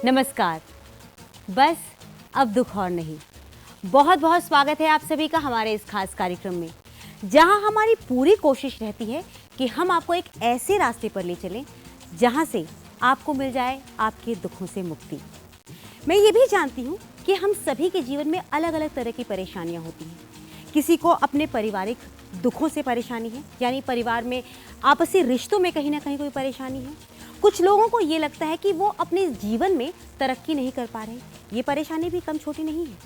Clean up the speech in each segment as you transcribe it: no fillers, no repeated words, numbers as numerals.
नमस्कार। बस अब दुख और नहीं। बहुत बहुत स्वागत है आप सभी का हमारे इस खास कार्यक्रम में, जहां हमारी पूरी कोशिश रहती है कि हम आपको एक ऐसे रास्ते पर ले चलें जहां से आपको मिल जाए आपके दुखों से मुक्ति। मैं ये भी जानती हूँ कि हम सभी के जीवन में अलग अलग तरह की परेशानियाँ होती हैं। किसी को अपने पारिवारिक दुखों से परेशानी है, यानी परिवार में आपसी रिश्तों में कहीं ना कहीं कोई परेशानी है। कुछ लोगों को ये लगता है कि वो अपने जीवन में तरक्की नहीं कर पा रहे। ये परेशानी भी कम छोटी नहीं है।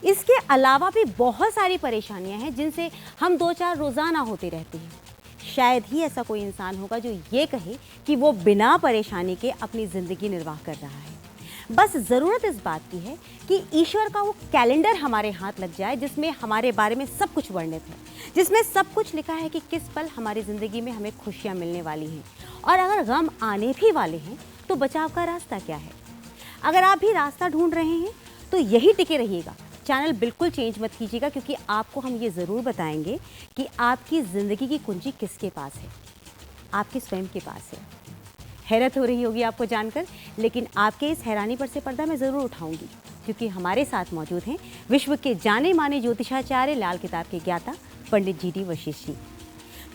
इसके अलावा भी बहुत सारी परेशानियां हैं जिनसे हम दो चार रोज़ाना होते रहते हैं। शायद ही ऐसा कोई इंसान होगा जो ये कहे कि वो बिना परेशानी के अपनी ज़िंदगी निर्वाह कर रहा है। बस ज़रूरत इस बात की है कि ईश्वर का वो कैलेंडर हमारे हाथ लग जाए जिसमें हमारे बारे में सब कुछ वर्णित है, जिसमें सब कुछ लिखा है कि किस पल हमारी ज़िंदगी में हमें खुशियाँ मिलने वाली हैं, और अगर गम आने भी वाले हैं तो बचाव का रास्ता क्या है। अगर आप भी रास्ता ढूंढ रहे हैं तो यही टिके रहिएगा। चैनल बिल्कुल चेंज मत कीजिएगा, क्योंकि आपको हम ये ज़रूर बताएंगे कि आपकी ज़िंदगी की कुंजी किसके पास है। आपके स्वयं के पास है। हैरत हो रही होगी आपको जानकर, लेकिन आपके इस हैरानी पर से पर्दा मैं ज़रूर उठाऊंगी, क्योंकि हमारे साथ मौजूद हैं विश्व के जाने माने ज्योतिषाचार्य, लाल किताब के ज्ञाता पंडित जी.डी. वशिष्ठ जी,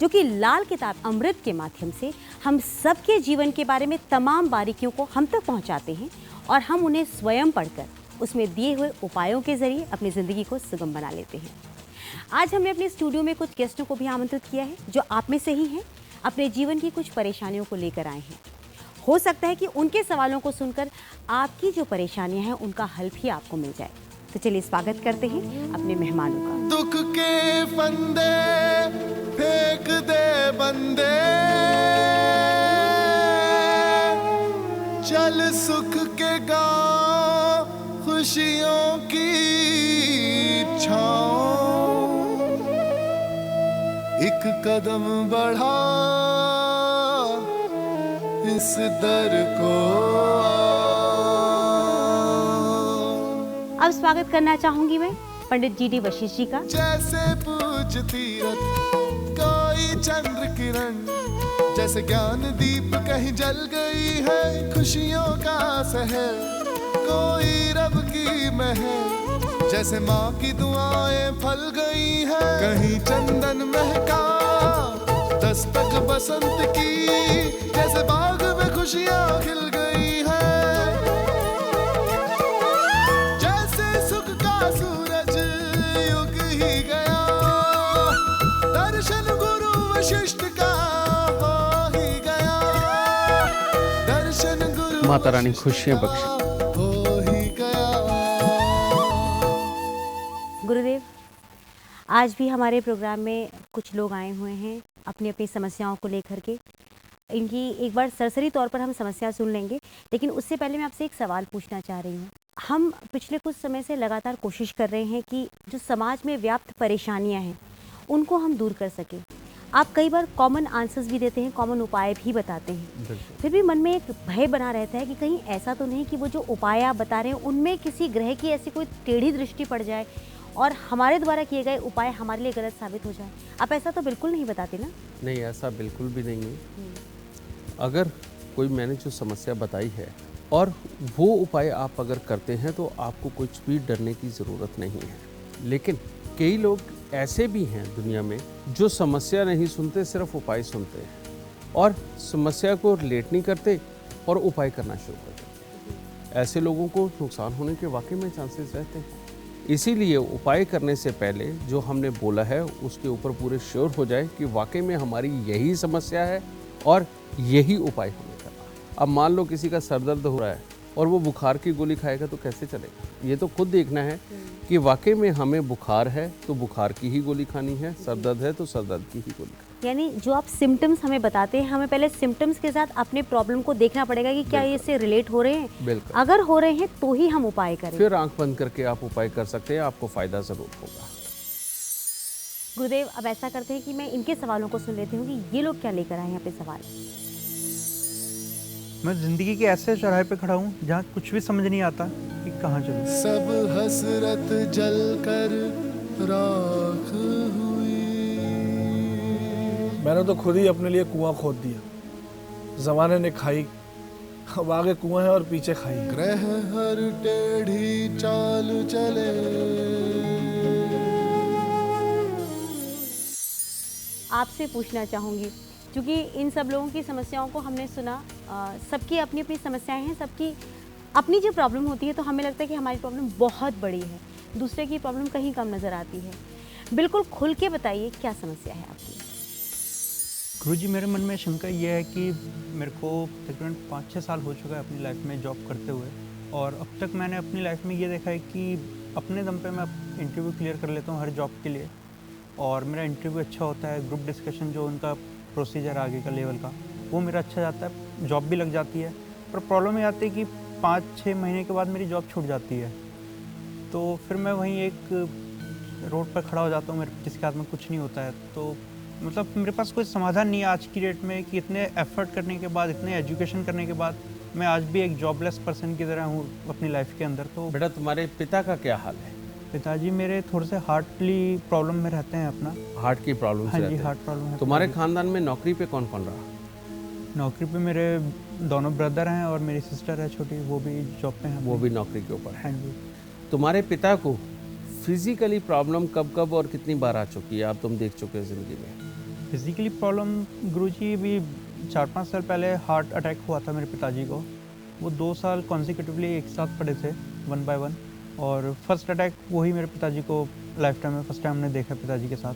जो कि लाल किताब अमृत के माध्यम से हम सबके जीवन के बारे में तमाम बारीकियों को हम तक पहुंचाते हैं, और हम उन्हें स्वयं पढ़कर उसमें दिए हुए उपायों के ज़रिए अपनी ज़िंदगी को सुगम बना लेते हैं। आज हमने अपने स्टूडियो में कुछ गेस्टों को भी आमंत्रित किया है जो आप में से ही हैं, अपने जीवन की कुछ परेशानियों को लेकर आए हैं। हो सकता है कि उनके सवालों को सुनकर आपकी जो परेशानियां हैं उनका हल भी आपको मिल जाए। तो चलिए स्वागत करते हैं अपने मेहमानों का। दुख के फंदे फेंक दे बंदे, चल सुख के गाँव खुशियों की छाँव, एक कदम बढ़ा इस दर को। अब स्वागत करना चाहूंगी मैं पंडित जी.डी. वशिष्ठ जी का। जैसे पूज तीरथ कोई चंद्र किरण, जैसे ज्ञान दीप कहीं जल गई है खुशियों का शहर, कोई रब की महर, जैसे माँ की दुआएं फल गई है, कहीं चंदन महका दस्तक बसंत की, जैसे बाग में खुशियाँ खिल गई है, जैसे सुख का सूरज उग ही गया, दर्शन गुरु वशिष्ठ का हो ही गया, दर्शन गुरु माता रानी खुशियाँ बख्शे। हो ही गया। गुरुदेव, आज भी हमारे प्रोग्राम में कुछ लोग आए हुए हैं अपनी अपनी समस्याओं को लेकर के। इनकी एक बार सरसरी तौर पर हम समस्या सुन लेंगे, लेकिन उससे पहले मैं आपसे एक सवाल पूछना चाह रही हूँ। हम पिछले कुछ समय से लगातार कोशिश कर रहे हैं कि जो समाज में व्याप्त परेशानियाँ हैं उनको हम दूर कर सकें। आप कई बार कॉमन आंसर्स भी देते हैं, कॉमन उपाय भी बताते हैं, फिर भी मन में एक भय बना रहता है कि कहीं ऐसा तो नहीं कि वो जो उपाय आप बता रहे हैं उनमें किसी ग्रह की ऐसी कोई टेढ़ी दृष्टि पड़ जाए और हमारे द्वारा किए गए उपाय हमारे लिए गलत साबित हो जाए। आप ऐसा तो बिल्कुल नहीं बताते ना? नहीं, ऐसा बिल्कुल भी नहीं है। अगर कोई मैंने जो समस्या बताई है और वो उपाय आप अगर करते हैं तो आपको कुछ भी डरने की ज़रूरत नहीं है। लेकिन कई लोग ऐसे भी हैं दुनिया में जो समस्या नहीं सुनते, सिर्फ उपाय सुनते हैं और समस्या को रिलेट नहीं करते और उपाय करना शुरू कर देते। ऐसे लोगों को नुकसान होने के वाकई में चांसेस रहते हैं। इसीलिए उपाय करने से पहले जो हमने बोला है उसके ऊपर पूरे श्योर हो जाए कि वाकई में हमारी यही समस्या है और यही उपाय हमें करना है। अब मान लो किसी का सर दर्द हो रहा है और वो बुखार की गोली खाएगा तो कैसे चलेगा? ये तो खुद देखना है कि वाकई में हमें बुखार है तो बुखार की ही गोली खानी है, सर दर्द है तो सर दर्द की ही गोली खानी है। यानी जो आप सिम्टम्स हमें बताते हैं, हमें पहले सिम्टम्स के साथ अपने प्रॉब्लम को देखना पड़ेगा कि क्या ये इससे रिलेट हो रहे हैं। बिल्कुल। अगर हो रहे हैं तो ही हम उपाय करें। फिर आंख बंद करके आप उपाय कर सकते हैं, आपको फ़ायदा ज़रूर होगा। गुरुदेव, अब ऐसा करते हैं कि मैं इनके सवालों को सुन लेती हूँ कि ये लोग क्या लेकर आए हैं यहाँ पे सवाल। मैं जिंदगी के ऐसे चौराहे पे खड़ा हूँ जहाँ कुछ भी समझ नहीं आता कि कहाँ चलूँ। सब हसरत जल कर राख हुई। मैंने तो खुद ही अपने लिए कुआं खोद दिया। जमाने ने खाई अब आगे कुआं है और पीछे खाई। ग्रह हर टेढ़ी चाल चले। आपसे पूछना चाहूँगी, क्योंकि इन सब लोगों की समस्याओं को हमने सुना, सबकी अपनी अपनी समस्याएं हैं, सबकी अपनी जो प्रॉब्लम होती है, तो हमें लगता है कि हमारी प्रॉब्लम बहुत बड़ी है, दूसरे की प्रॉब्लम कहीं कम नज़र आती है। बिल्कुल खुल के बताइए क्या समस्या है आपकी। गुरुजी, मेरे मन में शंका ये है कि मेरे को तकरीबन 5-6 साल हो चुका है अपनी लाइफ में जॉब करते हुए, और अब तक मैंने अपनी लाइफ में ये देखा है कि अपने दम पे मैं इंटरव्यू क्लियर कर लेता हूँ हर जॉब के लिए, और मेरा इंटरव्यू अच्छा होता है। ग्रुप डिस्कशन जो उनका प्रोसीजर आगे का लेवल का, वो मेरा अच्छा जाता है, जॉब भी लग जाती है। पर प्रॉब्लम ये आती है कि 5-6 महीने के बाद मेरी जॉब छूट जाती है, तो फिर मैं वहीं एक रोड पर खड़ा हो जाता हूँ, मेरे जिसके हाथ में कुछ नहीं होता है। तो मतलब मेरे पास कोई समाधान नहीं है आज की डेट में कि इतने एफर्ट करने के बाद, इतने एजुकेशन करने के बाद मैं आज भी एक जॉबलेस पर्सन की तरह हूँ अपनी लाइफ के अंदर। तो बेटा तुम्हारे पिता का क्या हाल है? पिताजी मेरे थोड़े से हार्टली प्रॉब्लम में रहते हैं अपना। हार्ट की प्रॉब्लम हाँ जी, हार्ट प्रॉब्लम है। तुम्हारे खानदान में नौकरी पे कौन कौन रहा? नौकरी पे मेरे दोनों ब्रदर हैं और मेरी सिस्टर है छोटी, वो भी जॉब पे हैं। वो भी नौकरी के ऊपर है। हाँ जी। तुम्हारे पिता को फिजिकली प्रॉब्लम कब कब और कितनी बार आ चुकी है, आप तुम देख चुके हो जिंदगी में? फिजिकली प्रॉब्लम गुरुजी, अभी 4-5 साल पहले हार्ट अटैक हुआ था मेरे पिताजी को। वो 2 साल कॉन्सिक्यूटिवली एक साथ पड़े थे 1 by 1, और फर्स्ट अटैक वही मेरे पिताजी को लाइफ टाइम में फर्स्ट टाइम हमने देखा पिताजी के साथ।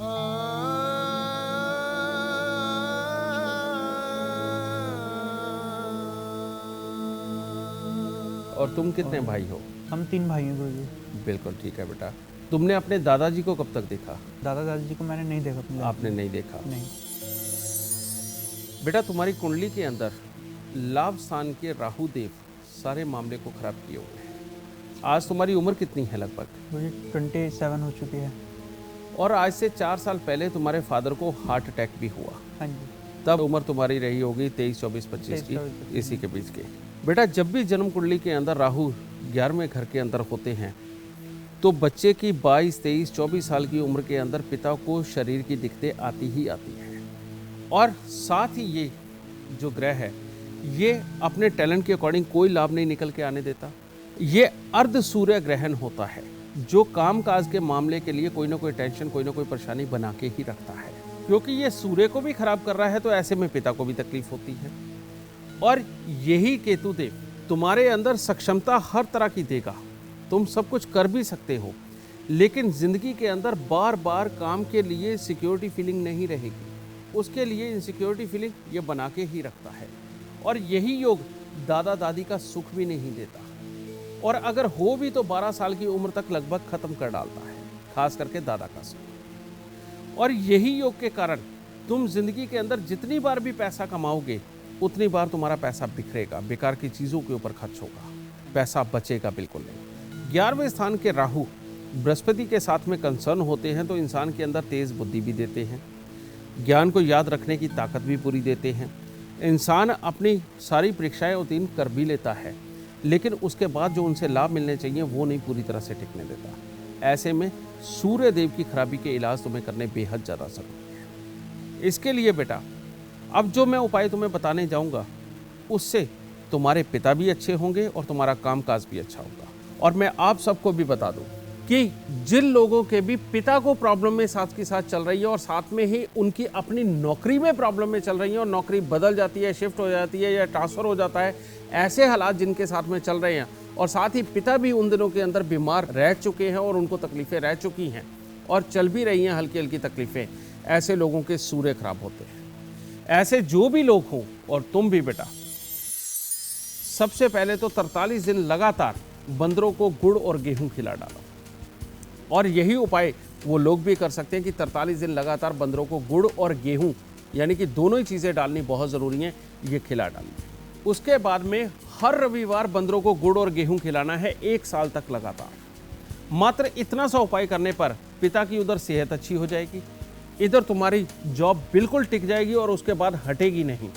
और तुम कितने भाई हो? हम 3 भाई हैं गुरुजी। बिल्कुल ठीक है बेटा। तुमने अपने दादाजी को कब तक देखा? दादा दादी जी को मैंने नहीं देखा अपनी लाइफ आपने में। नहीं देखा? नहीं। बेटा तुम्हारी कुंडली के अंदर लाभ स्थान के राहु देव सारे मामले को खराब किए हुए हैं। आज तुम्हारी उम्र कितनी है लगभग? मुझे 27 हो चुकी है। और आज से 4 साल पहले तुम्हारे फादर को हार्ट अटैक भी हुआ। हाँ जी। तब उम्र तुम्हारी रही होगी 23, 24, 25 की, इसी के बीच के। बेटा जब भी जन्म कुंडली के अंदर राहु 11वें घर के अंदर होते हैं, तो बच्चे की 22, 23, 24 साल की उम्र के अंदर पिता को शरीर की दिक्कतें आती ही आती हैं। और साथ ही ये जो ग्रह है, ये अपने टैलेंट के अकॉर्डिंग कोई लाभ नहीं निकल के आने देता। ये अर्ध सूर्य ग्रहण होता है, जो काम काज के मामले के लिए कोई ना कोई टेंशन, कोई ना कोई परेशानी बना के ही रखता है। क्योंकि ये सूर्य को भी खराब कर रहा है, तो ऐसे में पिता को भी तकलीफ होती है। और यही केतु देव तुम्हारे अंदर सक्षमता हर तरह की देगा, तुम सब कुछ कर भी सकते हो, लेकिन जिंदगी के अंदर बार बार काम के लिए सिक्योरिटी फीलिंग नहीं रहेगी। उसके लिए इनसिक्योरिटी फीलिंग ये बना के ही रखता है। और यही योग दादा दादी का सुख भी नहीं देता, और अगर हो भी तो 12 साल की उम्र तक लगभग खत्म कर डालता है, खास करके दादा का सुख। और यही योग के कारण तुम जिंदगी के अंदर जितनी बार भी पैसा कमाओगे, उतनी बार तुम्हारा पैसा बिखरेगा, बेकार की चीज़ों के ऊपर खर्च होगा, पैसा बचेगा बिल्कुल नहीं। 11वें स्थान के राहु बृहस्पति के साथ में कंसर्न होते हैं, तो इंसान के अंदर तेज बुद्धि भी देते हैं, ज्ञान को याद रखने की ताकत भी पूरी देते हैं। इंसान अपनी सारी परीक्षाएं उत्तीर्ण कर भी लेता है, लेकिन उसके बाद जो उनसे लाभ मिलने चाहिए वो नहीं पूरी तरह से टिकने देता। ऐसे में सूर्य देव की खराबी के इलाज तुम्हें करने बेहद ज़्यादा ज़रूरी है। इसके लिए बेटा अब जो मैं उपाय तुम्हें बताने जाऊंगा, उससे तुम्हारे पिता भी अच्छे होंगे और तुम्हारा कामकाज भी अच्छा होगा। और मैं आप सबको भी बता दूं कि जिन लोगों के भी पिता को प्रॉब्लम में साथ के साथ चल रही है, और साथ में ही उनकी अपनी नौकरी में प्रॉब्लम में चल रही है, और नौकरी बदल जाती है, शिफ्ट हो जाती है या ट्रांसफ़र हो जाता है, ऐसे हालात जिनके साथ में चल रहे हैं, और साथ ही पिता भी उन दिनों के अंदर बीमार रह चुके हैं और उनको तकलीफ़ें रह चुकी हैं और चल भी रही हैं हल्की हल्की तकलीफ़ें, ऐसे लोगों के सूर्य खराब होते हैं। ऐसे जो भी लोग हों, और तुम भी बेटा, सबसे पहले तो 43 दिन लगातार बंदरों को गुड़ और गेहूं खिला डालो। और यही उपाय वो लोग भी कर सकते हैं कि 43 दिन लगातार बंदरों को गुड़ और गेहूं, यानी कि दोनों ही चीज़ें डालनी बहुत ज़रूरी हैं, ये खिला डालनी। उसके बाद में हर रविवार बंदरों को गुड़ और गेहूं खिलाना है 1 साल तक लगातार। मात्र इतना सा उपाय करने पर पिता की उधर सेहत अच्छी हो जाएगी, इधर तुम्हारी जॉब बिल्कुल टिक जाएगी और उसके बाद हटेगी नहीं।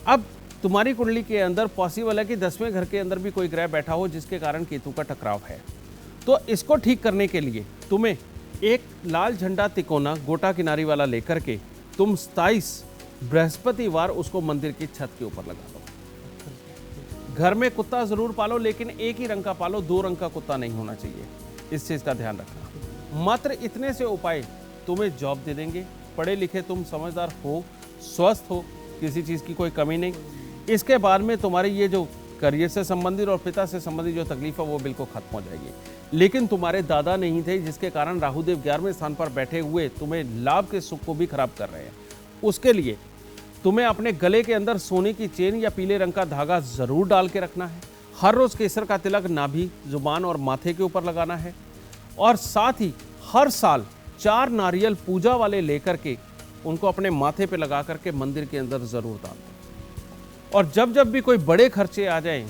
अब तुम्हारी कुंडली के अंदर पॉसिबल है कि 10वें घर के अंदर भी कोई ग्रह बैठा हो जिसके कारण केतु का टकराव है, तो इसको ठीक करने के लिए तुम्हें एक लाल झंडा तिकोना गोटा किनारी वाला लेकर के तुम 27 बृहस्पतिवार उसको मंदिर की छत के ऊपर लगा दो। घर में कुत्ता जरूर पालो, लेकिन एक ही रंग का पालो, 2 रंग का कुत्ता नहीं होना चाहिए। इस चीज का ध्यान रखना। मात्र इतने से उपाय तुम्हें जॉब दे देंगे। पढ़े लिखे तुम समझदार हो, स्वस्थ हो, किसी चीज की कोई कमी नहीं। इसके बाद में तुम्हारी ये जो करियर से संबंधित और पिता से संबंधित जो तकलीफ है वो बिल्कुल खत्म हो जाएगी। लेकिन तुम्हारे दादा नहीं थे, जिसके कारण राहुदेव 11वें स्थान पर बैठे हुए तुम्हें लाभ के सुख को भी खराब कर रहे हैं। उसके लिए तुम्हें अपने गले के अंदर सोने की चेन या पीले रंग का धागा जरूर डाल के रखना है। हर रोज केसर का तिलक नाभि, जुबान और माथे के ऊपर लगाना है। और साथ ही हर साल 4 नारियल पूजा वाले लेकर के उनको अपने माथे पे लगा करके मंदिर के अंदर जरूर डाल दें। और जब जब भी कोई बड़े खर्चे आ जाएं,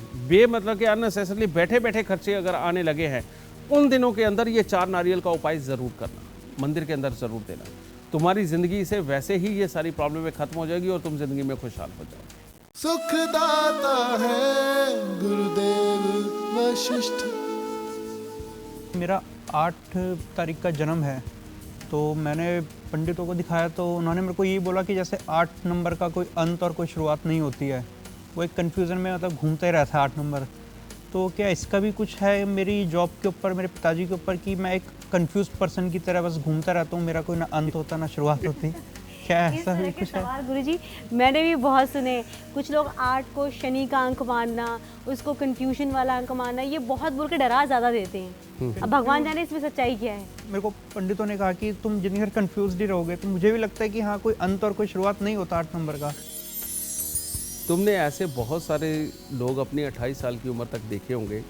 मतलब कि अननेसेसरली बैठे बैठे खर्चे अगर आने लगे हैं, उन दिनों के अंदर ये 4 नारियल का उपाय जरूर करना, मंदिर के अंदर जरूर देना। तुम्हारी जिंदगी से वैसे ही ये सारी प्रॉब्लमें खत्म हो जाएगी और तुम जिंदगी में खुशहाल हो जाओगे। सुखदाता है गुरुदेव वशिष्ठ। मेरा 8 तारीख का जन्म है, तो मैंने पंडितों को दिखाया तो उन्होंने मेरे को यही बोला कि जैसे 8 नंबर का कोई अंत और कोई शुरुआत नहीं होती है। वो एक कन्फ्यूज़न में मतलब घूमता ही रहता है 8 नंबर। तो क्या इसका भी कुछ है मेरी जॉब के ऊपर, मेरे पिताजी के ऊपर, कि मैं एक कंफ्यूज पर्सन की तरह बस घूमता रहता हूँ, मेरा कोई ना अंत होता ना शुरुआत होती? क्या इस ऐसा तरह भी के कुछ है? सवाल गुरुजी मैंने भी बहुत सुने। कुछ लोग 8 को शनि का अंक मानना, उसको कंफ्यूजन वाला अंक मानना, ये बहुत बोल के डरा ज़्यादा देते हैं। अब भगवान जाने इसमें सच्चाई क्या है। मेरे को पंडितों ने कहा कि तुम जितनी देर कन्फ्यूज ही रहोगे, तो मुझे भी लगता है कि हाँ, कोई अंत और कोई शुरुआत नहीं होता 8 नंबर का। तुमने ऐसे बहुत सारे लोग अपनी 28 साल की उम्र तक देखे होंगे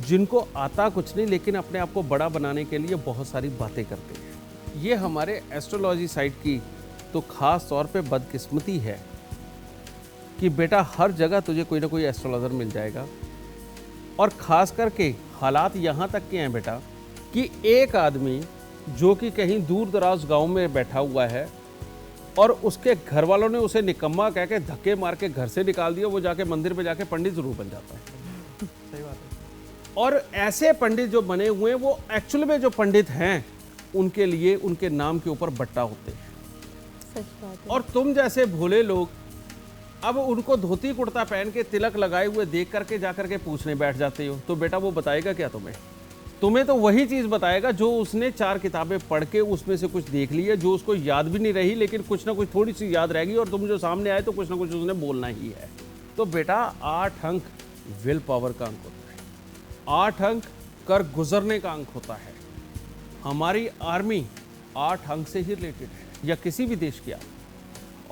जिनको आता कुछ नहीं, लेकिन अपने आप को बड़ा बनाने के लिए बहुत सारी बातें करते हैं। ये हमारे एस्ट्रोलॉजी साइट की तो खास तौर पे बदकिस्मती है कि बेटा हर जगह तुझे कोई ना कोई एस्ट्रोलॉजर मिल जाएगा। और खास करके हालात यहाँ तक के हैं बेटा कि एक आदमी जो कि कहीं दूर दराज गांव में बैठा हुआ है और उसके घर वालों ने उसे निकम्मा कह के धक्के मार के घर से निकाल दिया, वो जाके मंदिर पे जाके पंडित जरूर बन जाता है। सही बात है। और ऐसे पंडित जो बने हुए हैं वो एक्चुअल में जो पंडित हैं उनके लिए उनके नाम के ऊपर बट्टा होते हैं। सच बात है। और तुम जैसे भोले लोग अब उनको धोती कुर्ता पहन के तिलक लगाए हुए देख करके जाकर के पूछने बैठ जाते हो, तो बेटा वो बताएगा क्या तुम्हें? तुम्हें तो वही चीज़ बताएगा जो उसने 4 किताबें पढ़ के उसमें से कुछ देख लिया, जो उसको याद भी नहीं रही, लेकिन कुछ ना कुछ थोड़ी सी याद रहेगी और तुम जो सामने आए तो कुछ ना कुछ उसने बोलना ही है। तो बेटा 8 अंक विल पावर का अंक होता है, 8 अंक कर गुजरने का अंक होता है। हमारी आर्मी 8 अंक से ही रिलेटेड है, या किसी भी देश की।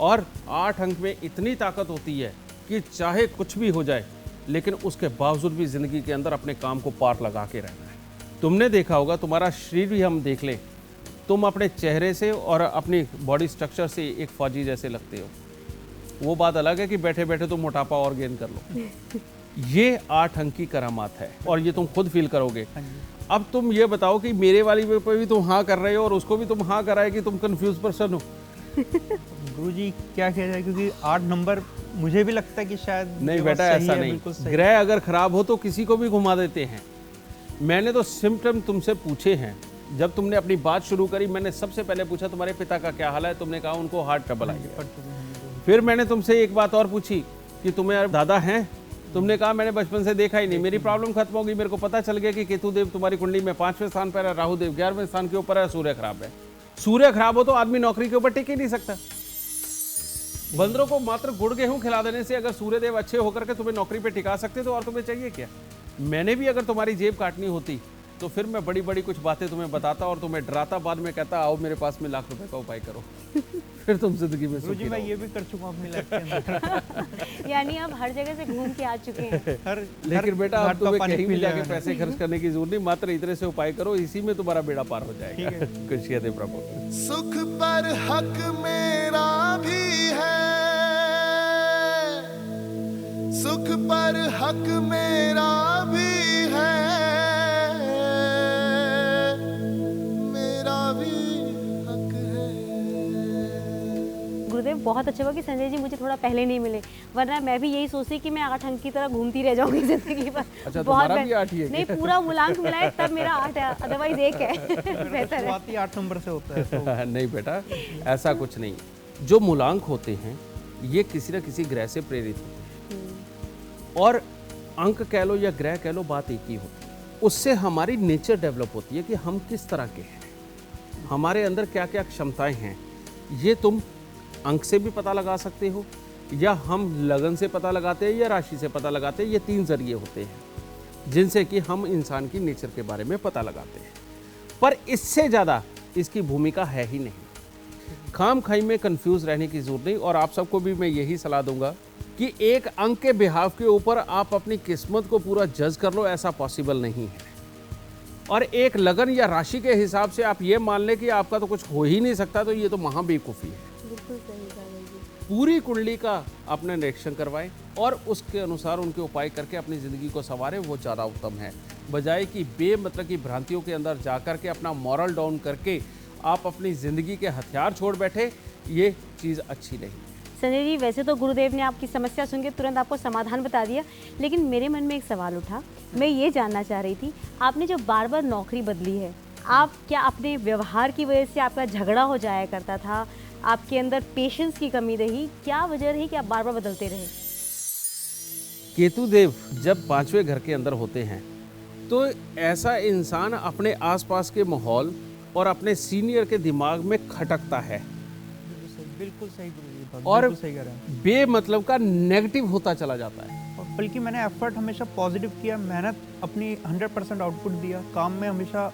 और 8 अंक में इतनी ताकत होती है कि चाहे कुछ भी हो जाए, लेकिन उसके बावजूद भी जिंदगी के अंदर अपने काम को पार लगा के रहना है। तुमने देखा होगा, तुम्हारा शरीर भी हम देख लें, तुम अपने चेहरे से और अपनी बॉडी स्ट्रक्चर से एक फौजी जैसे लगते हो। वो बात अलग है कि बैठे बैठे तुम मोटापा और गेन कर लो। ये 8 अंक की करामात है और ये तुम खुद फील करोगे। अब तुम ये बताओ कि मेरे वाली पे भी तुम हाँ कर रहे हो और उसको भी तुम हाँ कराए कि तुम कंफ्यूज पर्सन हो। गुरुजी क्या किया जाए, क्योंकि 8 नंबर मुझे भी लगता है कि शायद नहीं ये बेटा बात सही ऐसा है, नहीं। बिल्कुल सही। ग्रह अगर खराब हो तो किसी को भी घुमा देते हैं। मैंने तो सिम्टम तुमसे पूछे हैं। जब तुमने अपनी बात शुरू करी, मैंने सबसे पहले पूछा तुम्हारे पिता का क्या हाल है, तुमने कहा उनको हार्ट ट्रबल आई है। फिर मैंने तुमसे एक बात और पूछी कि तुम्हें दादा हैं, तुमने कहा मैंने बचपन से देखा ही नहीं, मेरी प्रॉब्लम खत्म होगी। मेरे को पता चल गया कि केतु देव तुम्हारी कुंडली में 5वें स्थान पर है, राहु देव 11वें स्थान के ऊपर है, सूर्य खराब है। सूर्य खराब हो तो आदमी नौकरी के ऊपर टिक ही नहीं सकता। बंदरों को मात्र गुड़ गेहूं खिला देने से अगर सूर्य देव अच्छे होकर के तुम्हें नौकरी पे टिका सकते तो और तुम्हें चाहिए क्या? मैंने भी अगर तुम्हारी जेब काटनी होती तो फिर मैं बड़ी बड़ी कुछ बातें तुम्हें बताता और तुम्हें डराता, बाद में कहता आओ मेरे पास में लाख रुपए का उपाय करो। फिर तुम जिंदगी में गुरुजी सुखी मैं रहोगे। ये भी कर चुका हूँ अपनी लाइफ के अंदर। यानी आप हर जगह से घूम के आ चुके हैं। लेकिन बेटा घाट अब का तुम्हें पानी कहीं पी भी लिया जाके मैंने। पैसे खर्च करने की जरूरत नहीं, मात्र इतने से उपाय करो, इसी में तुम्हारा बेड़ा पार हो जाएगा। ठीक है। खुशियां दे प्रभु। सुख पर हक मेरा भी है, सुख पर हक मेरा भी है, मेरा भी हक है। गुरुदेव बहुत अच्छा हुआ कि संजय जी मुझे थोड़ा पहले नहीं मिले, वरना मैं भी यही सोचती कि मैं 8 अंक की तरह घूमती रह जाऊंगी जिंदगी पर। अच्छा, तुम्हारा भी 8 ही है नहीं, पूरा मूलांक मिला है तब मेरा 8 है, अदरवाइज 1 है। बेहतर है। शुरुआती 8 नंबर से होता है तो नहीं बेटा ऐसा कुछ नहीं। जो मूलांक होते हैं ये किसी न किसी ग्रह से प्रेरित होते हैं और अंक कह लो या ग्रह कह लो, बात एक ही होती है। उससे हमारी नेचर डेवलप होती है कि हम किस तरह के हैं, हमारे अंदर क्या क्या क्षमताएं हैं। ये तुम अंक से भी पता लगा सकते हो, या हम लगन से पता लगाते हैं, या राशि से पता लगाते हैं। ये 3 जरिए होते हैं जिनसे कि हम इंसान की नेचर के बारे में पता लगाते हैं। पर इससे ज़्यादा इसकी भूमिका है ही नहीं। खाम खाई में कंफ्यूज रहने की जरूरत नहीं। और आप सबको भी मैं यही सलाह दूंगा कि एक अंक के बिहाफ के ऊपर आप अपनी किस्मत को पूरा जज कर लो, ऐसा पॉसिबल नहीं है। और एक लगन या राशि के हिसाब से आप ये मान लें कि आपका तो कुछ हो ही नहीं सकता, तो ये तो महाबेवकूफ़ी है। बिल्कुल सही कहा जी। पूरी कुंडली का अपने निरीक्षण करवाएं और उसके अनुसार उनके उपाय करके अपनी ज़िंदगी को संवारें, वो ज़्यादा उत्तम है, बजाय कि बेमतलब की भ्रांतियों के अंदर जा कर के अपना मॉरल डाउन करके आप अपनी ज़िंदगी के हथियार छोड़ बैठे। ये चीज़ अच्छी नहीं है। संजय जी, वैसे तो गुरुदेव ने आपकी समस्या सुन के तुरंत आपको समाधान बता दिया, लेकिन मेरे मन में एक सवाल उठा। मैं ये जानना चाह रही थी, आपने जो बार बार नौकरी बदली है, आप क्या अपने व्यवहार की वजह से आपका झगड़ा हो जाया करता था, आपके अंदर पेशेंस की कमी रही, क्या वजह रही कि आप बार बार बदलते रहे? केतु देव जब 5वें घर के अंदर होते हैं तो ऐसा इंसान अपने आसपास के माहौल और अपने सीनियर के दिमाग में खटकता है बिल्कुल सही गुरुजी, और बिल्कुल सही कह रहे हैं। बेमतलब का नेगेटिव होता चला जाता है। और बल्कि मैंने एफर्ट हमेशा पॉजिटिव किया, मेहनत अपनी 100% आउटपुट दिया, काम में हमेशा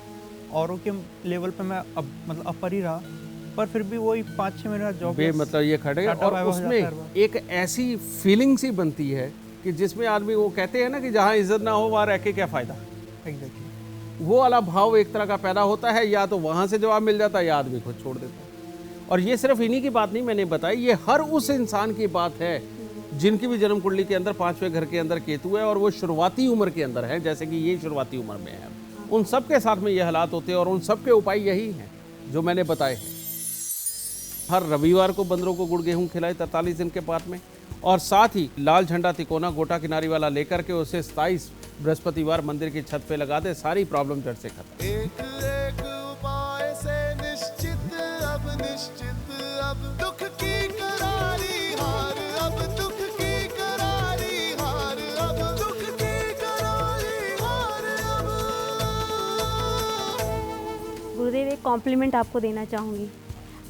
औरों के लेवल पे मैं मतलब अपर ही रहा, पर फिर भी वही 5-6 महीना जॉब बेमतलब ये खटेगा। और उसमें एक ऐसी फीलिंग सी बनती है कि जिसमें आदमी, वो कहते हैं ना कि जहाँ इज्जत ना हो वहाँ रह के क्या फ़ायदा। एग्जैक्टली वो वाला भाव एक तरह का पैदा होता है, या तो वहाँ से जवाब मिल जाता है या आदमी खुद छोड़ देता है। और ये सिर्फ इन्हीं की बात नहीं मैंने बताई, ये हर उस इंसान की बात है जिनकी भी जन्म कुंडली के अंदर 5वें घर के अंदर केतु है और वो शुरुआती उम्र के अंदर है, जैसे कि ये शुरुआती उम्र में है। उन सब के साथ में ये हालात होते हैं और उन सब के उपाय यही हैं जो मैंने बताए हैं। हर रविवार को बंदरों को गुड़ गेहूँ खिलाए 43 दिन के बाद में, और साथ ही लाल झंडा तिकोना गोटा किनारी वाला लेकर के उसे 27 बृहस्पतिवार मंदिर की छत पे लगा दे, सारी प्रॉब्लम जड़ से खत्म। एक एक उपाय से निश्चित अब दुख की करारी हार, अब दुख की करारी हार, अब दुख की करारी हार अब। गुरुदेव, एक कॉम्प्लीमेंट आपको देना चाहूँगी।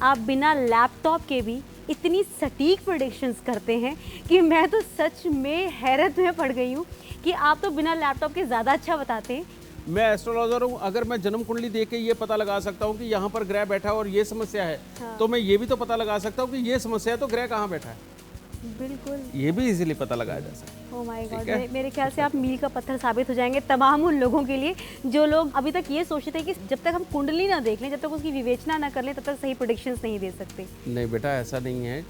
आप बिना लैपटॉप के भी इतनी सटीक प्रेडिक्शंस करते हैं कि मैं तो सच में हैरत में पड़ गई हूँ कि आप तो बिना लैपटॉप के ज़्यादा अच्छा बताते हैं। मैं एस्ट्रोलॉजर हूँ, अगर मैं जन्म कुंडली देख के ये पता लगा सकता हूँ कि यहाँ पर ग्रह बैठा है और ये समस्या है, तो मैं ये भी तो पता लगा सकता हूँ कि ये समस्या है तो ग्रह कहाँ बैठा है। बिल्कुल, ये भी इजीली पता लगाया जा सकता है। ओह माय गॉड, मेरे ख्याल से आप मील का पत्थर साबित हो जाएंगे तमाम उन लोगों के लिए जो लोग अभी तक ये सोचते थे कि जब तक हम कुंडली ना देख लें, जब तक उसकी विवेचना ना कर लें, तब तक सही प्रेडिक्शंस नहीं दे सकते। नहीं बेटा, ऐसा नहीं है।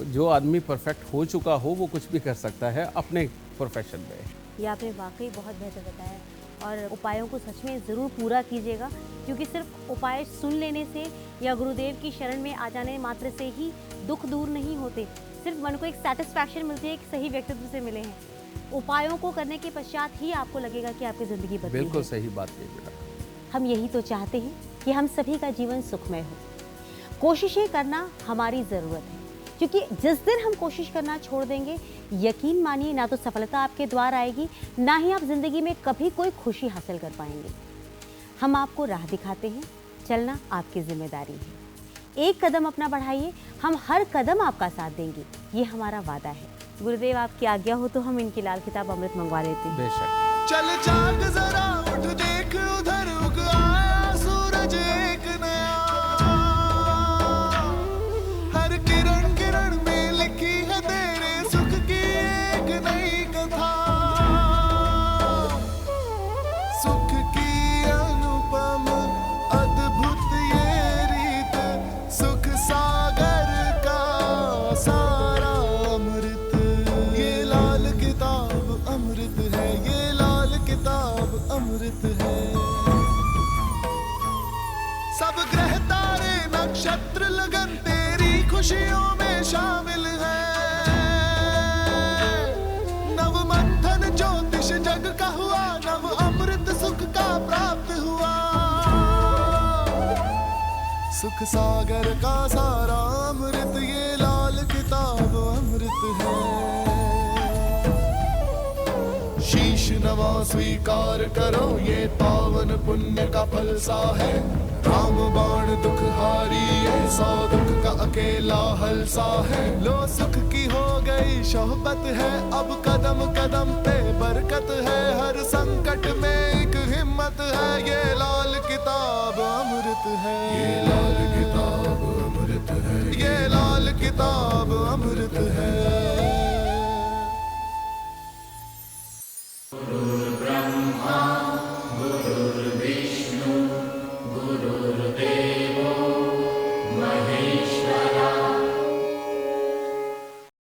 जो आदमी परफेक्ट हो चुका हो वो कुछ भी कर सकता है अपने प्रोफेशन में। ये आपने वाकई बहुत बेहतर बताया, और उपायों को सच में ज़रूर पूरा कीजिएगा, क्योंकि सिर्फ उपाय सुन लेने से या गुरुदेव की शरण में आ जाने मात्र से ही दुख दूर नहीं होते। सिर्फ मन को एक सेटिस्फैक्शन मिलती है कि सही व्यक्तित्व से मिले हैं। उपायों को करने के पश्चात ही आपको लगेगा कि आपकी ज़िंदगी बदली है। बिल्कुल सही बात है बेटा। हम यही तो चाहते हैं कि हम सभी का जीवन सुखमय हो। कोशिशें करना हमारी ज़रूरत है, क्योंकि जिस दिन हम कोशिश करना छोड़ देंगे, यकीन मानिए ना तो सफलता आपके द्वार आएगी, ना ही आप ज़िंदगी में कभी कोई खुशी हासिल कर पाएंगे। हम आपको राह दिखाते हैं, चलना आपकी जिम्मेदारी है। एक कदम अपना बढ़ाइए, हम हर कदम आपका साथ देंगे, ये हमारा वादा है। गुरुदेव, आपकी आज्ञा हो तो हम इनकी लाल किताब अमृत मंगवा लेते हैं। बेशक। चल जाग जरा, उठ देख उधर उग आया सूरज एक नया, हर किरण किरण में लिखी है तेरे सुख की एक नई कथा, सुख की अनुपम अद्भुत ये रीत, सुख सागर का सारा अमृत, ये लाल किताब अमृत है, ये लाल किताब अमृत है। सब ग्रह तारे नक्षत्र लगन तेरी खुशियों में शामिल है, नव मंथन ज्योतिष जग का हुआ, नव अमृत सुख का प्राप्त हुआ, सुख सागर का सारा अमृत, ये लाल किताब अमृत है। शीश नवा स्वीकार करो, ये पावन पुण्य का फल सा है। राम बाण दुख हारी, ये 100 दुख का अकेला हल सा है। लो सुख की हो गई शोहबत है, अब कदम कदम पे बरकत है। हर संकट में एक हिम्मत है, ये लाल किताब अमृत है। ये लाल किताब अमृत है। ये लाल किताब अमृत है।